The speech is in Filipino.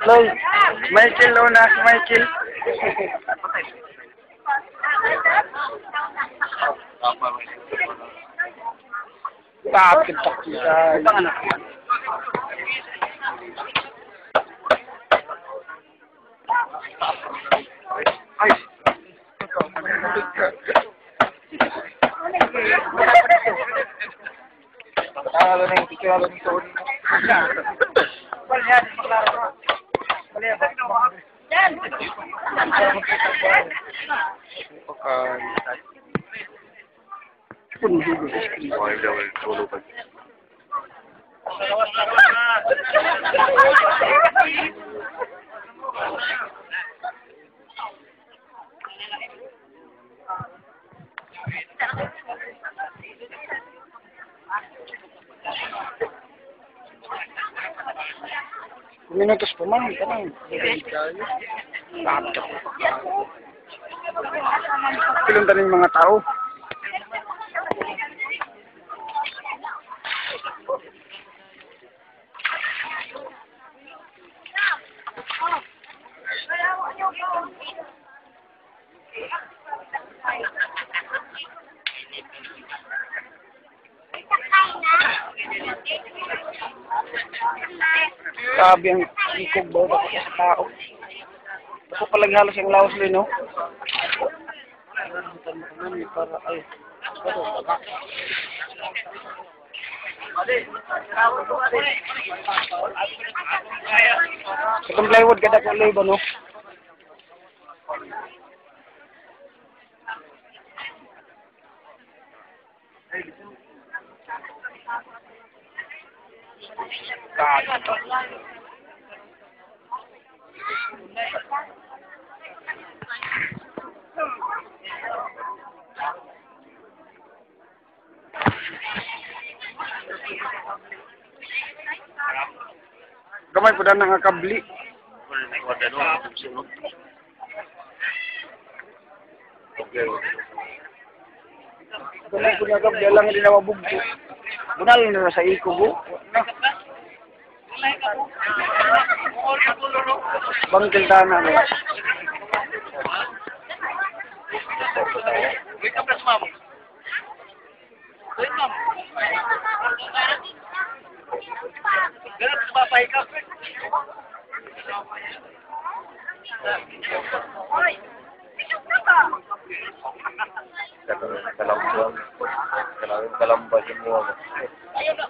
Hello, Michael, una si Michael. Bakit kita? Ay. Talo na yung picture ng Tony. Balihan, maklaro. Balihan. Yan. Minutos pa man, tanong. Pilong taning mga tao. Sabi ang ikog ba ako sa tao. Ako palang halos yung laos din, no? Para ay. Itong plywood kada ko ba, no? Kamay po na nga kabli. Kamay po na kabli, lang din na mabugto. Bunal na sa iko, Bangkil tanah. Wait up, ma'am. Wait, ma'am. Ganun, papay ka. Kalambas yung mga. Ayun na,